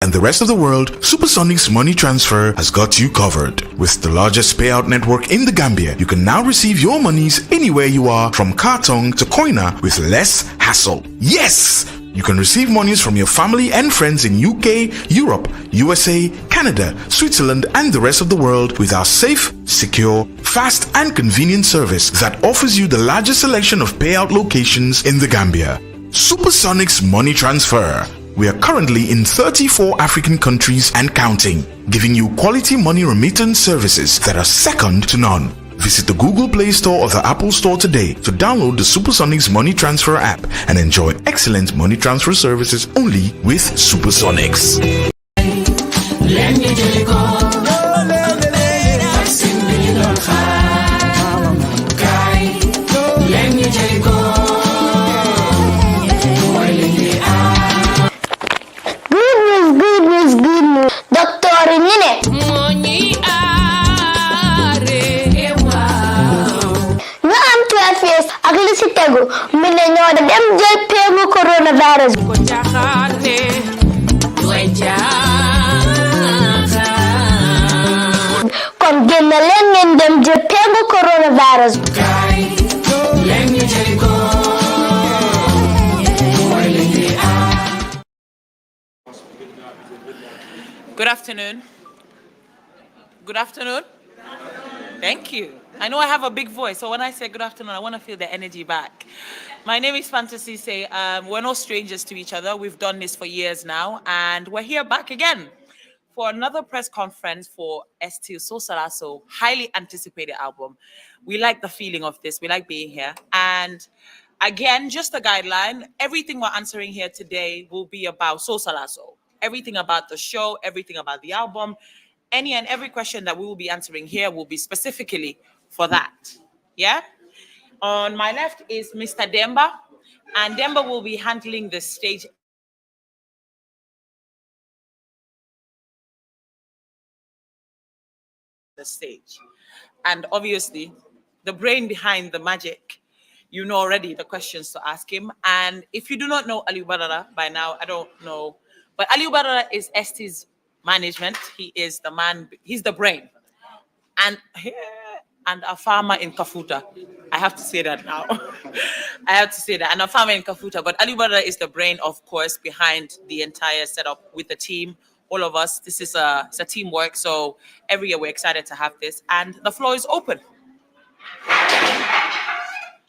and the rest of the world, Supersonic's money transfer has got you covered. With the largest payout network in the Gambia, you can now receive your monies anywhere you are, from Kartong to Koina, with less hassle. Yes! You can receive monies from your family and friends in UK, Europe, USA, Canada, Switzerland, and the rest of the world with our safe, secure, fast, and convenient service that offers you the largest selection of payout locations in the Gambia. Supersonic's money transfer. We are currently in 34 African countries and counting, giving you quality money remittance services that are second to none. Visit the Google Play Store or the Apple Store today to download the Supersonics Money Transfer app and enjoy excellent money transfer services only with Supersonics. coronavirus. Kon génn leen ngeen dem jël peegu coronavirus. Good afternoon. Good afternoon. Thank you. I know I have a big voice, so when I say good afternoon, I want to feel the energy back. My name is Fantasy Say. We're no strangers to each other. We've done this for years now, and we're here back again for another press conference for Sosolaso, highly anticipated album. We like the feeling of this. We like being here. And again, just a guideline, everything we're answering here today will be about Sosolaso. Everything about the show, everything about the album, any and every question that we will be answering here will be specifically for that. Yeah? On my left is Mr. Demba, and Demba will be handling the stage. The stage. And obviously, the brain behind the magic, you know already the questions to ask him. And if you do not know Ali Badara by now, I don't know. But Ali Badara is ST's management. He is the man, he's the brain. And a farmer in Kafuta. I have to say that now. I have to say that. And a farmer in Kafuta. But Ali Badara is the brain, of course, behind the entire setup with the team. All of us. This is it's a teamwork. So every year we're excited to have this. And the floor is open.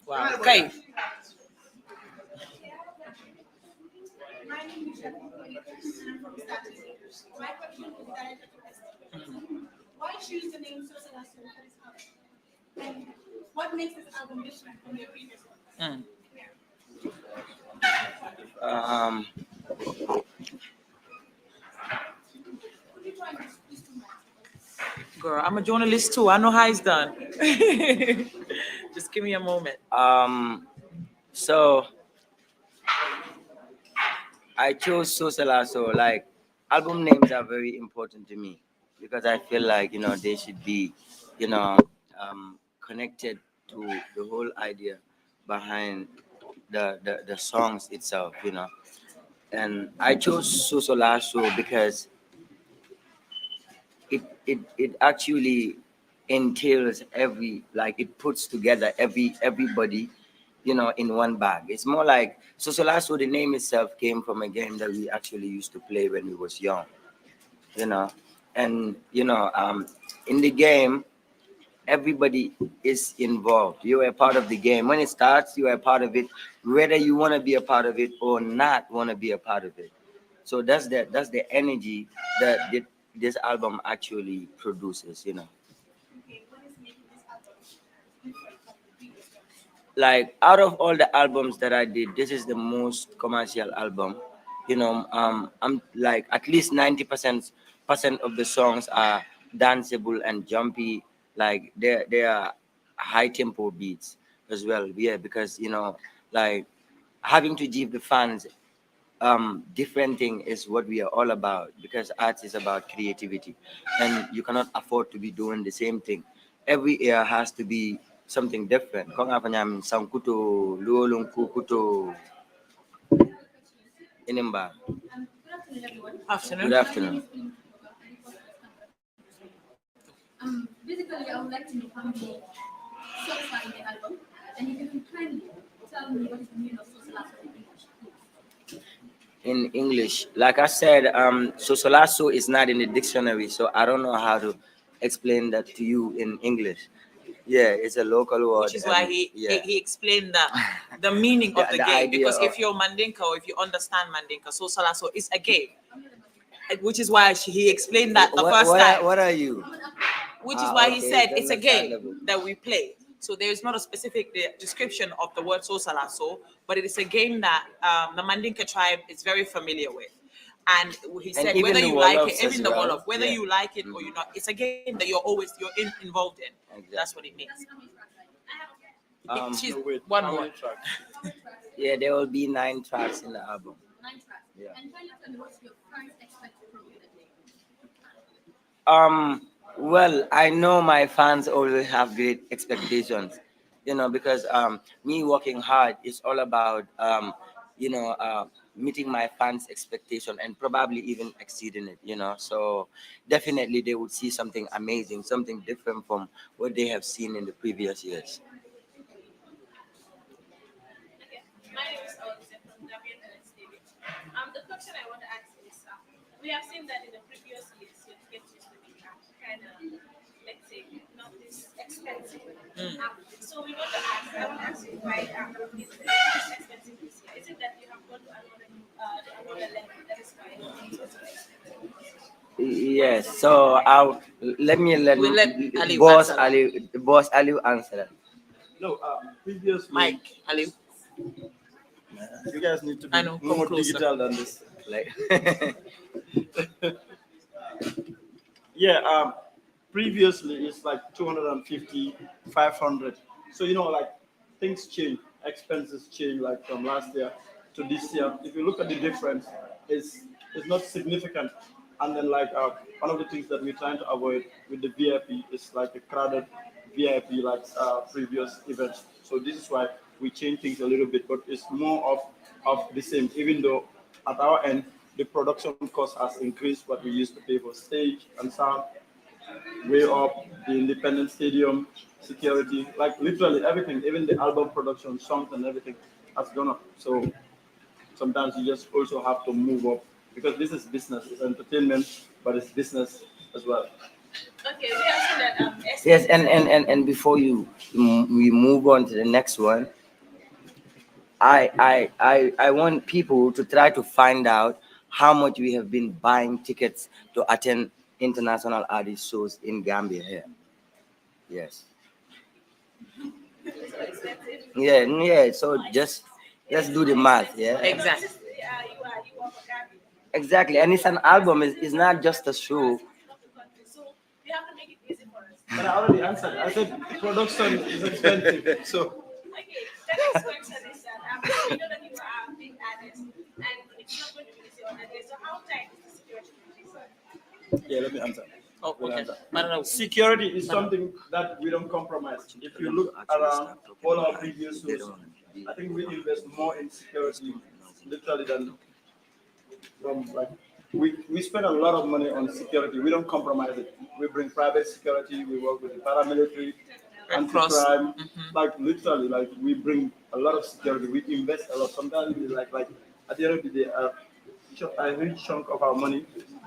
Wow. Okay. Why choose the name Sosolaso for this album? And what makes this album different from your previous ones? Girl, I'm a journalist too. I know how it's done. Just give me a moment. So I chose Sosolaso. Like, album names are very important to me because I feel like, they should be, connected to the whole idea behind the songs itself, And I chose Sosolaso because it actually entails it puts together everybody, in one bag. It's more like Sosolaso, the name itself came from a game that we actually used to play when we was young, and in the game, everybody is involved. You are a part of the game. When it starts, you are a part of it, whether you want to be a part of it or not want to be a part of it. So that's the energy that this album actually produces, Okay, what is making this album different from the previous ones? Like, out of all the albums that I did, this is the most commercial album. I'm like, at least 90% of the songs are danceable and jumpy. Like, they are high tempo beats as well. Yeah, because like, having to give the fans different thing is what we are all about, because art is about creativity, and you cannot afford to be doing the same thing. Every year has to be something different. Kung apa namin sangkuto, luolong kukuto, inimba. Good afternoon. afternoon, everyone. Afternoon. Good afternoon. Basically, I would like to know how many songs are in the album, and if you can kindly tell me what is the meaning of Sosolaso in English, please. In English, like I said, Sosolaso is not in the dictionary, so I don't know how to explain that to you in English. Yeah, it's a local word. Which is why and he yeah, he explained the meaning of the the game. idea Because of if you're Mandinka or if you understand Mandinka, Sosolaso is a game. Which is why he explained that the first time. what are you? Which is why he Okay, said it's it's a game understandable. that we play. So there is not a specific description of the word Sosalaso, but it is a game that the Mandinka tribe is very familiar with. And he said even whether the you like it, Wolofs even as the well. Wolof, whether Yeah. you like it or you're not, it's a game that involved in. That's what it means. Um, She's Wait, one how more. many tracks? yeah, there will be 9 tracks in the album. 9 tracks. Yeah. And kindly tell me what's your fans expect from you that day. Well, I know my fans always have great expectations, because me working hard is all about meeting my fans' expectation and probably even exceeding it. So definitely they would see something amazing, something different from what they have seen in the previous years. Okay, my name is Olise from Gambian Talents TV. The question I want to ask is, we have seen that in the previous years, your tickets used to be kind of, let's say, not this expensive. So we want to ask, I want to ask you why is this expensive this year? Is it that you have gone to another level? That is why it's also expensive. Yes. So let We'll let Ali boss answer that. Ali answer that. No, previously, Mike, Ali, you guys need to I be know, come more closer. digital than this. Like, Yeah, previously it's like 250, 500. So, like things change, expenses change like from last year to this year. If you look at the difference, it's not significant. And then like one of the things that we're trying to avoid with the VIP is like a crowded VIP like previous events. So this is why we change things a little bit, but it's more of the same. Even though at our end the production cost has increased, what we used to pay for stage and sound way up, the independent stadium, security, like literally everything, even the album production, songs and everything has gone up. So sometimes you just also have to move up because this is business, it's entertainment, but it's business as well. Okay, we have seen that yes, and before we move on to the next one, I want people to try to find out how much we have been buying tickets to attend international artist shows in Gambia here. Yes. Yeah, yeah. So just do the math. Yeah. Exactly. you are for Gambia. Exactly. And it's an album. It's not just a show. So you have to make it easy for us. But I already answered. I said production is expensive. So Okay, the next question is that we know that you are a big artist and it's not going to be easy on the day. So how tight is the security police? yeah, let me answer. Oh, Let me okay. answer. I don't know. Security is something that we don't compromise. If you look around all our previous shows, I think we invest more in security literally than from like we spend a lot of money on security. We don't compromise it. We bring private security. We work with the paramilitary, Red Cross. anti-crime. Like literally, like we bring a lot of security. We invest a lot. Sometimes we like at the end of the day, a huge chunk of our money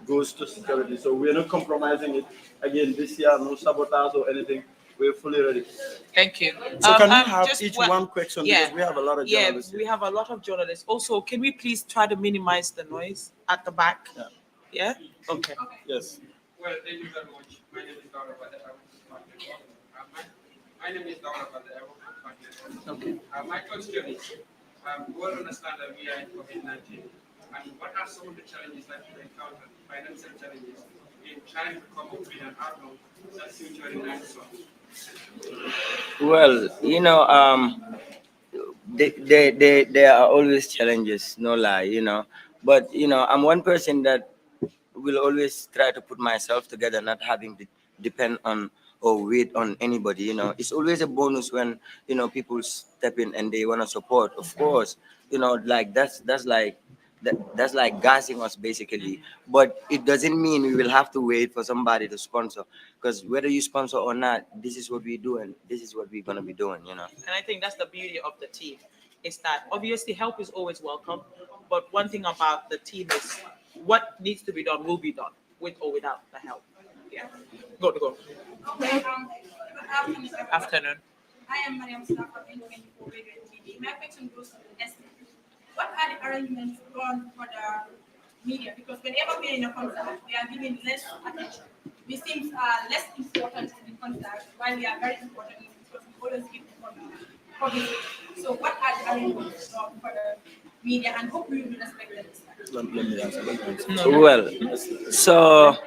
goes to security. So we're not compromising it. Again, this year, no sabotage or anything. We're fully ready. Thank you. So can we have just each one- one question Yeah. because we have a lot of Yeah, journalists we here. have a lot of journalists. Also, can we please try to minimize the noise at the back? Yeah. Yeah? Okay. Yes. Well, thank you very much. My name is Daura Bade. My name is Daura Bade. Okay. My question is, we all understand that we are in COVID-19, and what are some of the challenges that you encountered, financial challenges, in trying to come up with an album that's featuring 9 songs? Well, there are always challenges, no lie. But I'm one person that will always try to put myself together, not having to depend on or wait on anybody. It's always a bonus when people step in and they want to support. Of course, like that's like that's like gassing us basically. But it doesn't mean we will have to wait for somebody to sponsor, because whether you sponsor or not, this is what we do and this is what we're gonna be doing. And I think that's the beauty of the team, is that obviously help is always welcome, but one thing about the team is what needs to be done will be done with or without the help. Yeah. Go. Okay, good afternoon, everyone. Afternoon. I am Mariam Sula from N24 Radio and TV. My question goes to the estate. What are the arrangements done for the media? Because whenever we are in a concert, we are giving less attention. We seem less important in the concert, while we are very important because we always give the publicity. So what are the arrangements done for the media, and hope we will be respected this time? Well, so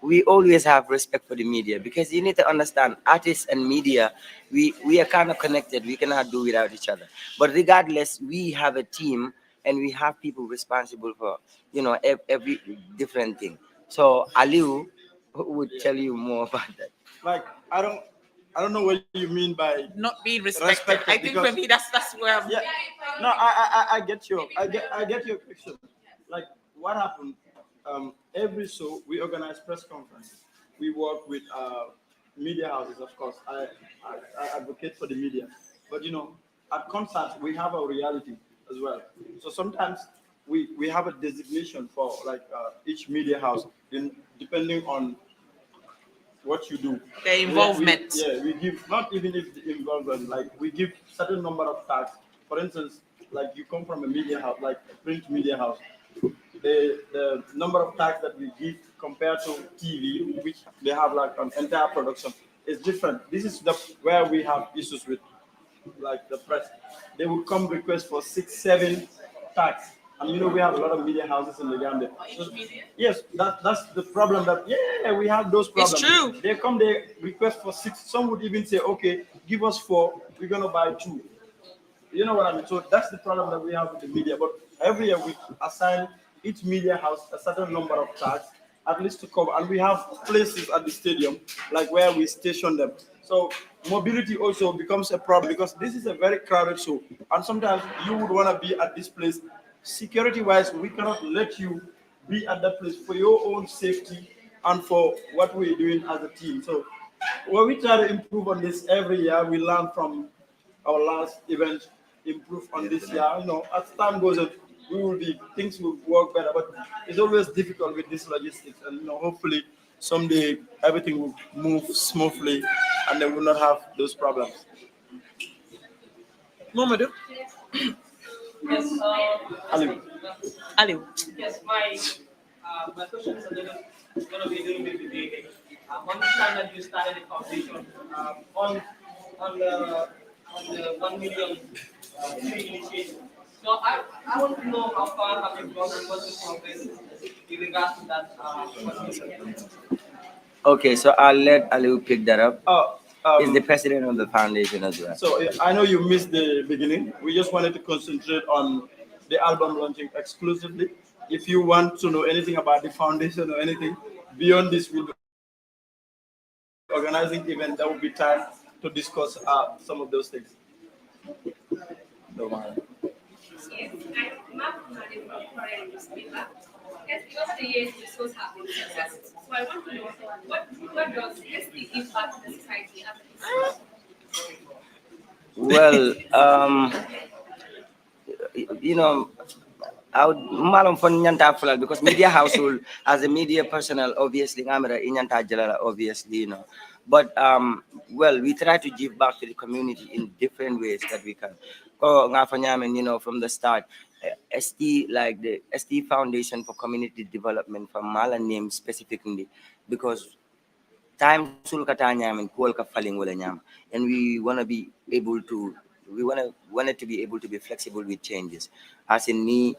we always have respect for the media, because you need to understand, artists and media, we are kind of connected. We cannot do without each other. But regardless, we have a team and we have people responsible for every different thing. So Aliu would tell you more about that. Like I don't know what you mean by Not being respected. I think for because- me that's where I'm. yeah. No, I get I get your question. Like what happened? Every show we organize press conferences. We work with media houses, of course. I advocate for the media, but at concerts we have a reality as well. So sometimes we have a designation for like each media house, depending on what you do. The involvement. We give not even if the involvement, like we give certain number of tags. For instance, like you come from a media house, like a print media house, the number of tags that we give compared to TV, which they have like an entire production, is different. This is the where we have issues with like the press. They would come request for 6, 7 tags. And we have a lot of media houses in the Gambia. So, yes, that's the problem. We have those problems. true. They come, they request for 6. Some would even say, okay, give us 4. We're gonna buy 2. You know what I mean? So that's the problem that we have with the media. But every year we assign each media house a certain number of tags, at least to cover. And we have places at the stadium, like where we station them. So mobility also becomes a problem because this is a very crowded show. And sometimes you would want to be at this place. Security-wise, we cannot let you be at that place for your own safety and for what we're doing as a team. So when we try to improve on this every year, we learn from our last event, improve on this year. As time goes on, things will work better. But it's always difficult with this logistics, and hopefully someday everything will move smoothly, and they will not have those problems. Momadou. Yes, Ali. Ali. yes, my question is going to be a little bit debating. Understand that you started the foundation on the 1 million free initiative. So I want to know how far have you gone and what's the progress in regards to that. Okay, so I'll let Aliu pick that up. He's the Um, president of the foundation as well. so I know you missed the beginning. We just wanted to concentrate on the album launching exclusively. If you want to know anything about the foundation or anything beyond this, we'll be organizing event. There will be time to discuss some of those things. Don't mind. Yes, I'm not from a foreign newspaper. Yes, because the years the schools have been successful. So I want to know what does SD give back to the society after this? Well, you know, I would malum fon nyanta fulal because media household as a media personnel obviously ngamira inyanta jalala obviously but well we try to give back to the community in different ways that we can. Ko nga fa nyamen, from the start, ST, like the ST Foundation for Community Development from Mala name specifically because time sul kata nyamin kuol ka faling wala nyam, and we want to be able to want it to be able to be flexible with changes, as in ni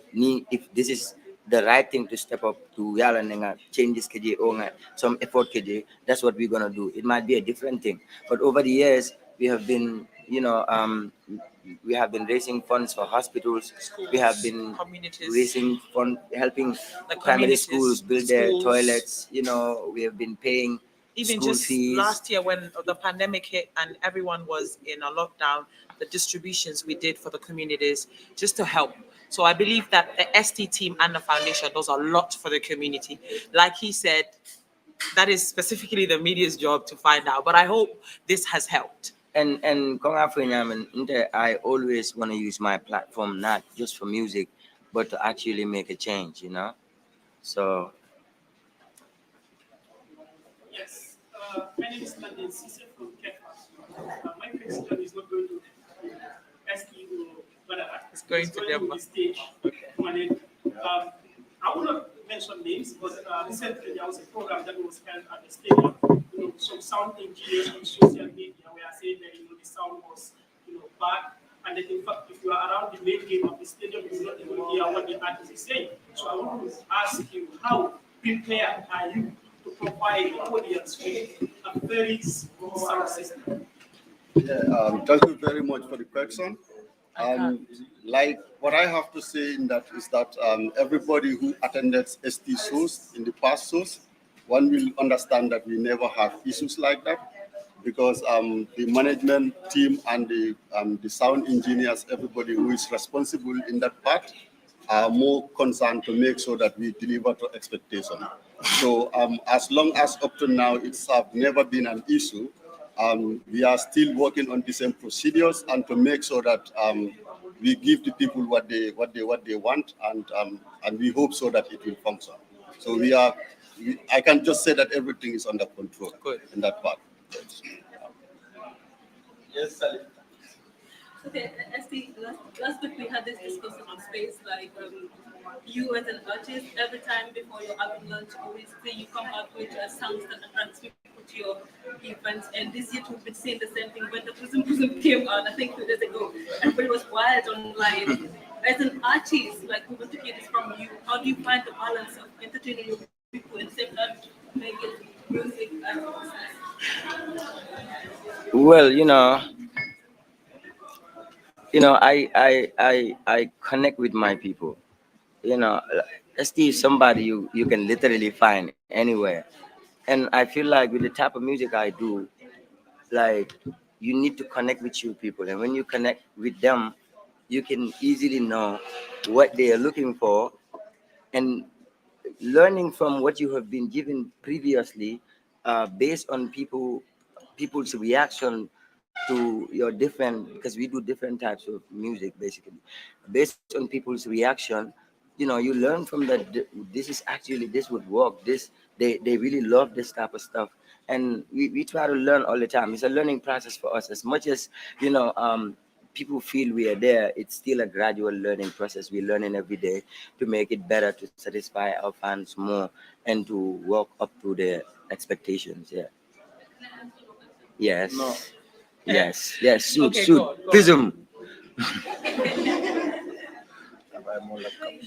if this is the right thing to step up to yala nga changes kj or nga some effort kj, that's what we're going to do. It might be a different thing, but over the years we have been we have been raising funds for hospitals. We have been Communities. raising fund helping The primary communities, schools build their schools. toilets. We have been paying Even school just fees. last year when the pandemic hit and everyone was in a lockdown, the distributions we did for the communities just to help. So I believe that the ST team and the foundation does a lot for the community. Like he said, that is specifically the media's job to find out. But I hope this has helped. And kung ako naman, I always want to use my platform not just for music, but to actually make a change, you know. So Yes. My name is London Cisse from Kefa. My question is not going to ask you whether It's going to Denver. the stage. I will not mention names, but recently there was a program that was held at the stadium. Some sound engineers on social media were saying that the sound was bad, and that in fact if you are around the main game of the stadium, you will not even hear what the artist is saying. So I want to ask you, how prepared are you to provide the audience with a very good sound system? Thank you very much for the question. Like what I have to say in that is that everybody who attended ST shows in the past shows, one will understand that we never have issues like that because the management team and the sound engineers, everybody who is responsible in that part, are more concerned to make sure that we deliver to expectation. So as long as up to now it's have never been an issue, we are still working on the same procedures and to make sure that we give the people what they want, and we hope so that it will function. So I can just say that everything is under control. Good. In that part. Yes, Sally. Okay, last week we had this discussion on space, like you as an artist, every time before your album launch, always say you come out with songs that attract people to your events. And this year we've been seeing the same thing. When the Prism came out, I think 2 days ago, everybody was wild online. As an artist, like we want to hear this from you. How do you find the balance of entertaining your people and same time making music and business? well, I connect with my people. ST is somebody you can literally find anywhere. And I feel like with the type of music I do, like you need to connect with your people. And when you connect with them, you can easily know what they are looking for, and learning from what you have been given previously, based on people's reaction to your different, because we do different types of music basically, based on people's reaction, you learn from that. This is actually, this would work, they really love this type of stuff. And we try to learn all the time. It's a learning process for us. As much as people feel we are there, it's still a gradual learning process. We're learning every day to make it better, to satisfy our fans more, and to work up to their expectations. Yeah. Yes. No. Yes. Shoot. Okay, go on. Prism.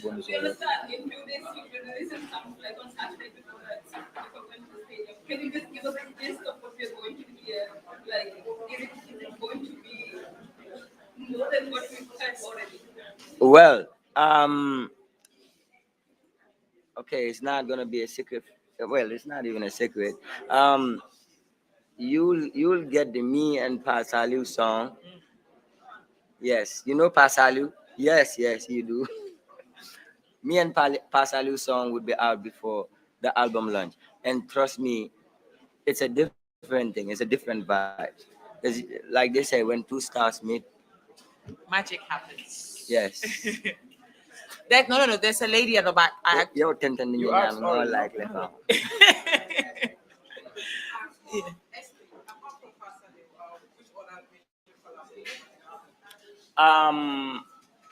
We understand in 2 days you will release some songs like on Saturday before going to the stadium. Can you just give us a gist of what we're going to hear? Like, is it going to be more than what we've heard already? Well, okay, it's not gonna be a secret. Well, it's not even a secret. You'll get the Me and Pasalu song. Yes, you know Pasalu. Yes, you do. Me and Pasalu song would be out before the album launch, and trust me, it's a different thing. It's a different vibe. Because, like they say, when two stars meet, Magic happens. yes. No. There's a lady at the back. Yo, tenten You niya asked nga already. like left.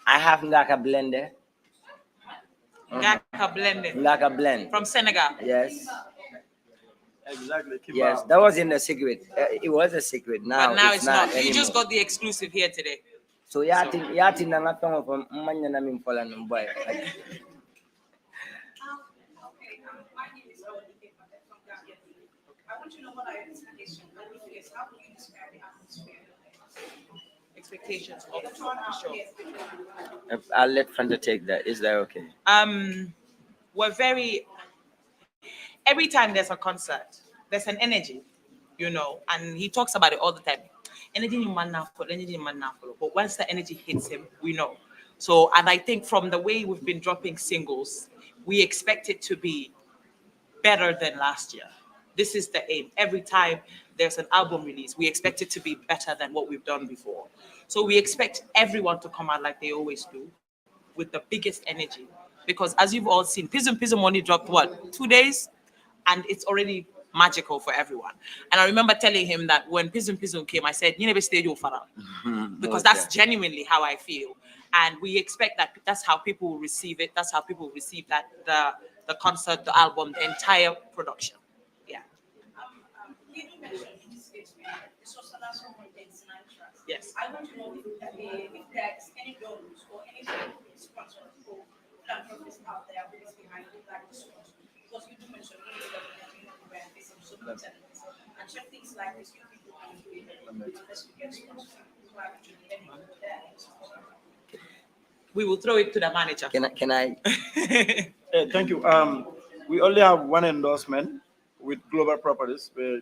I have Ngaka blender. Gaka blended Ngaka blend. from Senegal. Yes. Exactly. Yes, that was in the secret. It was a secret. But now it's not. You anymore. just got the exclusive here today. So yati na nga tongo from manya na mimpola ng boy. Okay, my name is from Gambia. I want to know what are your expectations. Yes, how do you describe the atmosphere? Expectations of the show. I'll let Fanta take that. Is that okay? We're very. Every time there's a concert, there's an energy, and he talks about it all the time. Energy in man now follow, energy in man now follow. But once the energy hits him, we know. So, and I think from the way we've been dropping singles, we expect it to be better than last year. This is the aim. Every time there's an album release, we expect it to be better than what we've done before. So we expect everyone to come out like they always do, with the biggest energy. Because as you've all seen, Pism Money dropped what, 2 days? And it's already magical for everyone. And I remember telling him that when Pism came, I said, you never stay your father. Because that's genuinely how I feel. And we expect that that's how people will receive it. That's how people will receive that the concert, the album, the entire production. Yeah. You mentioned in this statement, the Sosolaso contains 9 tracks. Yes. I want to know if there's any donors or any sponsors or philanthropists out there who is behind like this one. Because you do mention where this is so much and check things like this, you people can do it unless you get sponsors. So actually, anyone there is We will throw it to the manager. Can I? Thank you. We only have one endorsement with Global Properties. We're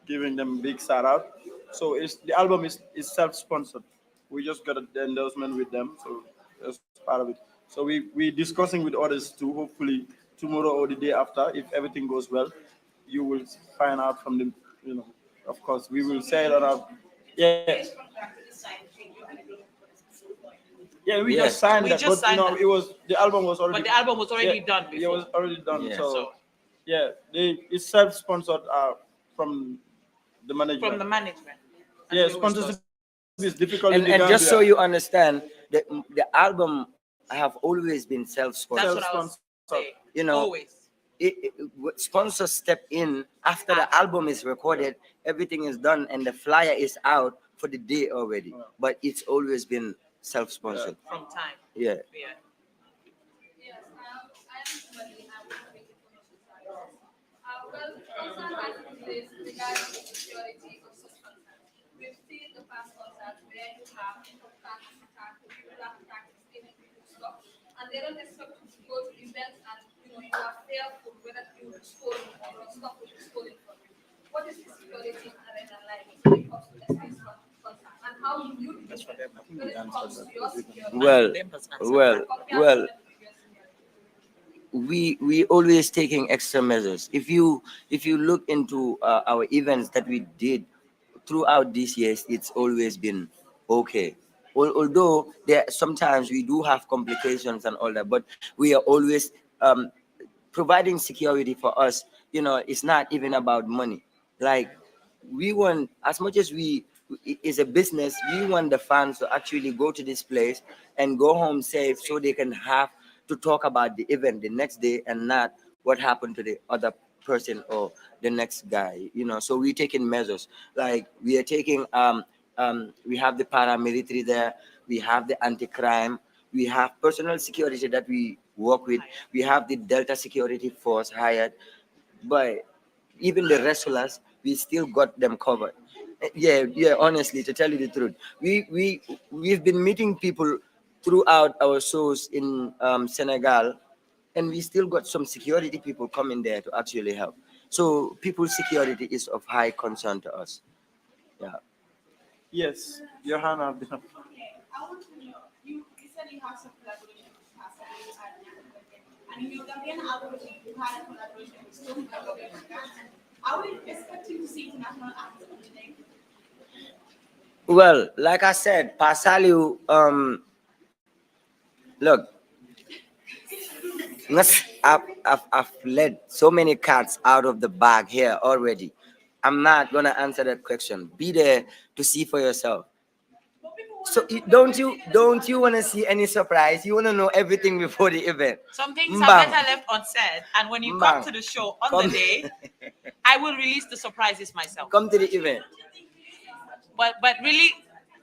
giving them big shout out. So the album is self-sponsored. We just got the endorsement with them, so that's part of it. So we discussing with others too. Hopefully tomorrow or the day after, if everything goes well, you will find out from them. Of course, we will say it on our yeah, we just signed We that, just but signed that. it was the album was already. But the album was already done It before. was already done. Yeah. So, yeah, it's self-sponsored from the management. From the management. And Yeah, we always sponsorship thought- is difficult in And the just so Gambia. you understand, the album have always been That's self-sponsored. what I was saying. You know, Always. Sponsors step in after the album is recorded, everything is done, and the flyer is out for the day already. But it's always been self-sponsored. From time. Yeah. Yeah. Yes, I am somebody I want to make information services. Well, concern has been raised regarding the security of such concerts. We've seen the past concerts where you have income tax attack, people have attacked, stealing people's stuff, and they don't expect you to go to events and you are fearful whether you will be stolen or your stuff will be stolen from you. What is the security arena like when it comes to the space concern, and how do you do it when it comes to your security? Well. We always taking extra measures. If you look into our events that we did throughout these years, it's always been okay. Although there sometimes we do have complications and all that, but we are always providing security for us. It's not even about money. Like, we want, as much as we is a business, we want the fans to actually go to this place and go home safe, so they can have to talk about the event the next day and not what happened to the other person or the next guy. So we're taking measures. Like, we are taking we have the paramilitary there, we have the anti-crime, we have personal security that we work with, we have the Delta Security Force hired, but even the wrestlers, we still got them covered. Yeah, honestly, to tell you the truth, we've been meeting people throughout our shows in Senegal, and we still got some security people coming there to actually help. So people's security is of high concern to us. Yeah. Yes, Johanna. Okay, I want to know, you said you have some collaboration with Pastor and in your Gambian album, you had a collaboration with Sosolaso. Are we expecting to see international acts on the name? Well, like I said, Pasaliu, look, I've let so many cats out of the bag here already. I'm not gonna answer that question. Be there to see for yourself. So don't you want to see any surprise? You want to know everything before the event. Some things Mbang. are better left unsaid. And when you come Mbang. to the show on Come. the day, I will release the surprises myself. Come to the event. But really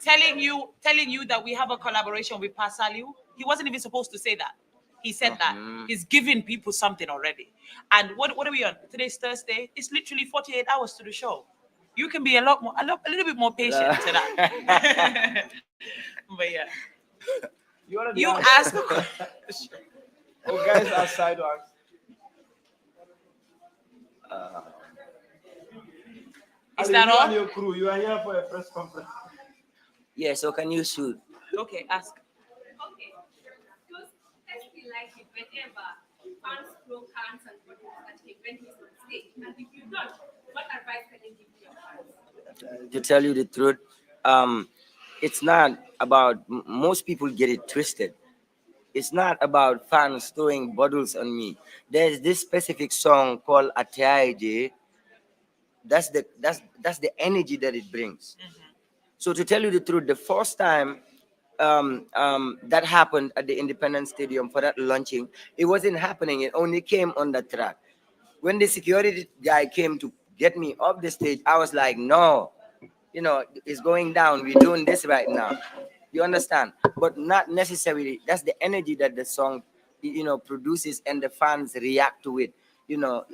telling you that we have a collaboration with Pasaliu, he wasn't even supposed to say that. He said that. He's giving people something already. And what are we on? Today's Thursday. It's literally 48 hours to the show. You can be a little bit more patient to that. But yeah. You ask the question. Oh, guys, outside. Is Ali, that you and all? your crew, you are here for a press conference. Yeah, so can you shoot? Okay, ask. Okay. Does ST like it whenever fans throw cans and bottles at him when he's on stage? And if you don't, what advice can you give to your fans? To tell you the truth, um, it's not about most people get it twisted. It's not about fans throwing bottles on me. There's this specific song called Atiaje. That's the energy that it brings. So to tell you the truth, the first time that happened at the Independence Stadium for that launching, it wasn't happening. It only came on the track. When the security guy came to get me off the stage, I was like, no, it's going down. We're doing this right now. You understand? But not necessarily. That's the energy that the song, produces, and the fans react to it. You know,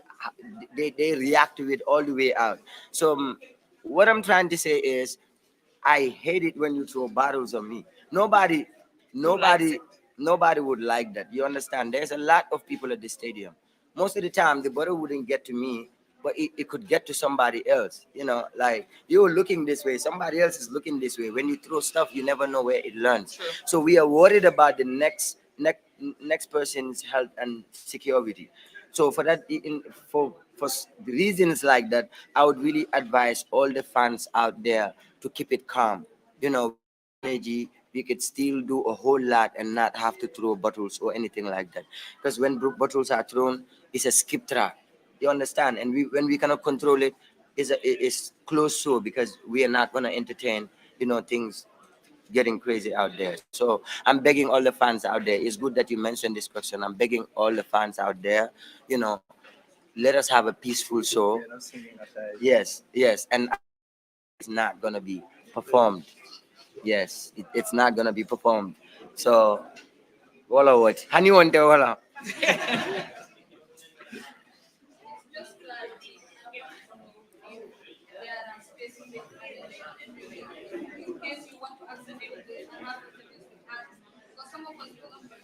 they react to it all the way out. So what I'm trying to say is, I hate it when you throw bottles on me. Nobody, Who likes nobody, it? nobody would like that. You understand? There's a lot of people at the stadium. Most of the time, the bottle wouldn't get to me, but it could get to somebody else. Like you're looking this way, somebody else is looking this way. When you throw stuff, you never know where it lands. True. So we are worried about the next person's health and security. So for that, for reasons like that, I would really advise all the fans out there to keep it calm. With that energy, we could still do a whole lot and not have to throw bottles or anything like that. Because when bottles are thrown, it's a skip track. You understand? And when we cannot control it, it's close so because we are not gonna entertain, things getting crazy out there. So I'm begging all the fans out there. It's good that you mentioned this question. I'm begging all the fans out there, let us have a peaceful show. Yes, and it's not gonna be performed. Yes, it's not gonna be performed. So, wala what? Hani wante wala. Just clarity. There are specific in case you want to ask the name of the have interviews with artists. Because some of us don't want to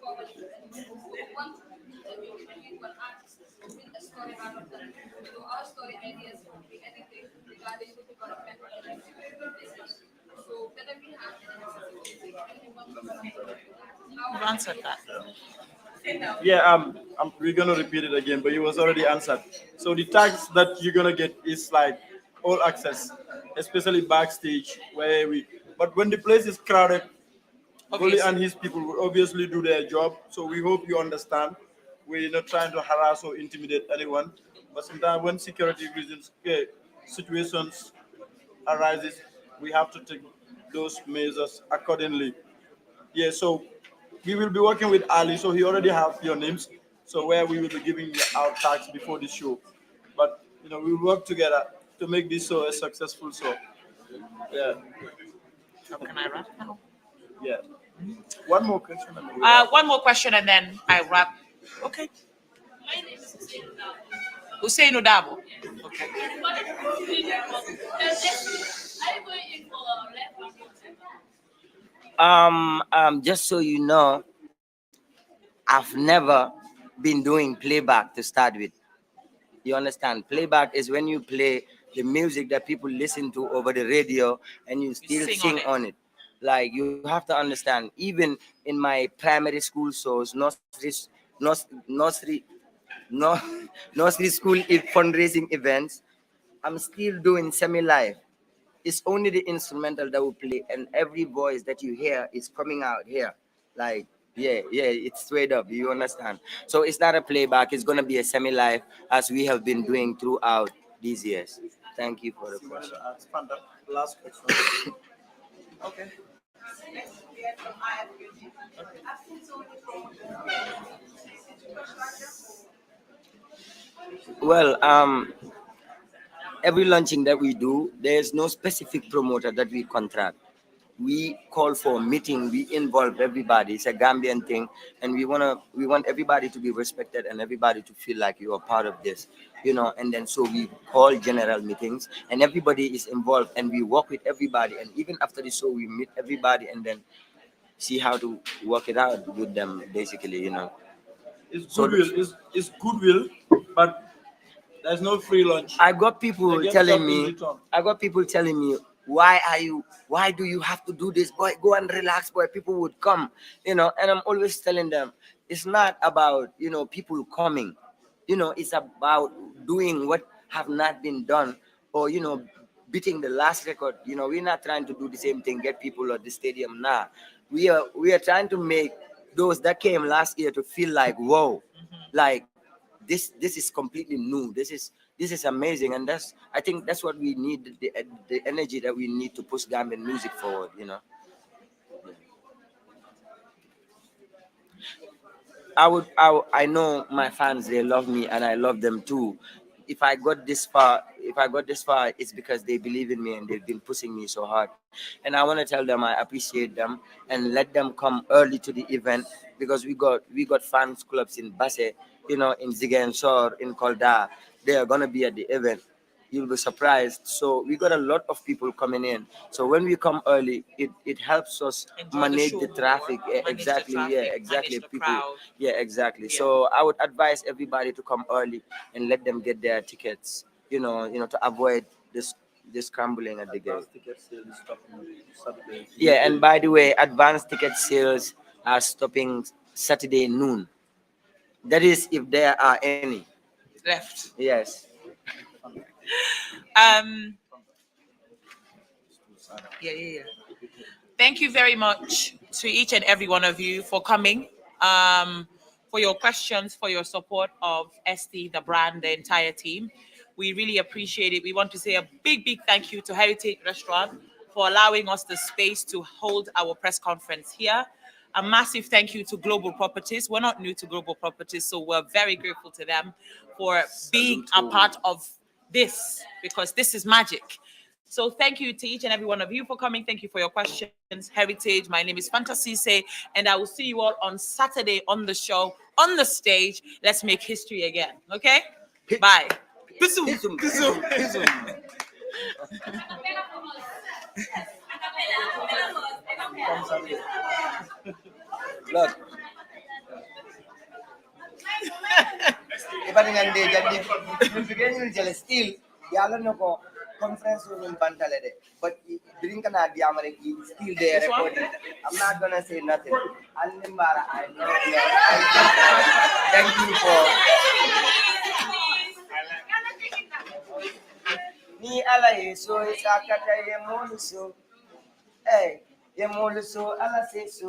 forward it. So we want to interview individual artists with a story out of them. So our story ideas could be anything regarding the development of the business. So whether we have any accessibility and we want to connect with artists. How You've answered that. Yeah, we're gonna repeat it again, but it was already answered. So the tax that you're gonna get is like all access, especially backstage where we. But when the place is crowded, Goli and Obviously. his people will obviously do their job. So we hope you understand. We're not trying to harass or intimidate anyone, but sometimes when security reasons, situations arises, we have to take those measures accordingly. Yeah, so we will be working with Ali. So he already have your names. So where we will be giving you our tags before the show, but we will work together to make this show a successful show. Yeah, How can I wrap now? yeah. One more question. And we'll wrap. One more question and then I wrap. Okay. my name is Hussein Dao. Hussein Udabo. Okay. What is are you going in for left or Just so you know, I've never been doing playback to start with. You understand? Playback is when you play the music that people listen to over the radio and you still sing on sing it. on it. Like you have to understand, even in my primary school shows, nursery, no, nursery school fundraising events, I'm still doing semi-live. It's only the instrumental that will play, and every voice that you hear is coming out here. Like, yeah, it's straight up. You understand? So it's not a playback. It's gonna be a semi-live, as we have been doing throughout these years. Thank you for the question. Last question. Okay. Well, every launching that we do, there's no specific promoter that we contract. We call for a meeting. We involve everybody. It's a Gambian thing, and we want everybody to be respected and everybody to feel like you are part of this, And then so we call general meetings, and everybody is involved, and we work with everybody. And even after the show, we meet everybody, and then see how to work it out with them, basically. It's So goodwill. It's goodwill, but There's no free lunch. I got people They get telling something me, return. why do you have to do this, boy? Go and relax, boy. People would come, and I'm always telling them, it's not about, people coming, it's about doing what have not been done, or, beating the last record. We're not trying to do the same thing, get people at the stadium. Nah, we are trying to make those that came last year to feel like, whoa, like this is completely new. This is amazing, and I think that's what we need, the energy that we need to push Gambian music forward. I know my fans, they love me and I love them too. If I got this far, it's because they believe in me and they've been pushing me so hard. And I want to tell them I appreciate them and let them come early to the event, because we got fans clubs in Basse, in Ziguinchor, in Kolda. They are gonna be at the event. You'll be surprised. So we got a lot of people coming in. So when we come early, it helps us manage the traffic. Exactly. People. Crowd. Yeah, exactly. So I would advise everybody to come early and let them get their tickets. To avoid this scrambling at the gate. Yeah, and by the way, advanced ticket sales are stopping Saturday noon. That is, if there are any Left. Yes. Yeah. Thank you very much to each and every one of you for coming, for your questions, for your support of ST, the brand, the entire team. We really appreciate it. We want to say a big thank you to Heritage Restaurant for allowing us the space to hold our press conference here. A massive thank you to Global Properties. We're not new to Global Properties, so we're very grateful to them for being a part of this, because this is magic. So thank you to each and every one of you for coming. Thank you for your questions. Heritage, my name is Fantasy Say, and I will see you all on Saturday on the show, on the stage. Let's make history again. Okay? Bye. Look. Iba dengan dia jadi fikirnya still yalla nako conference room bantale de, but during kana dia amare still there recording. I'm not gonna say nothing. Alimbara, I know you. Thank you for ni ala yeso isakata yemoluso. Yemoluso ala seso.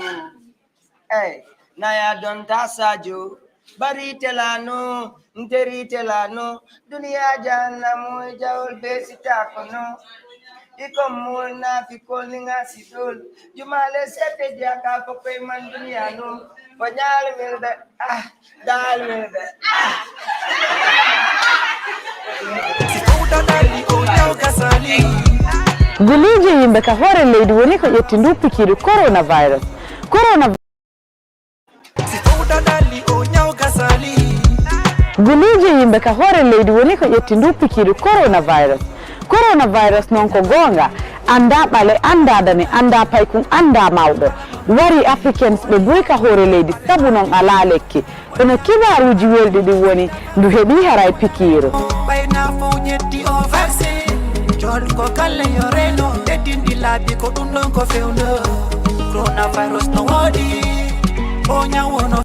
Naya don tasajo. Bari telano, nteri telano, dunia jana mo jaul besita kono. Iko muna fikol nga sidol, jumale sete jaka pokoi man dunia no, banyal milda dal milda Guliji yimbe ka hore leydi woni ko ƴettindu pikiiɗo coronavirus. Guliji yimbe ka hore leydi woni ko ƴettindu pikiiɗo coronavirus non ko gonga, anda ɓale, anda dane, anda paykun, anda mawɗo. Wari Africans ɓe ɓuri ka hore leydi sabu non ala lekki. Kono kibaruji welɗi ɗi woni ndu heɓi haray pikiiro. Ko kala yoreno dedindi labi ko ɗum ɗon ko fewno coronavirus no wodi o nyawono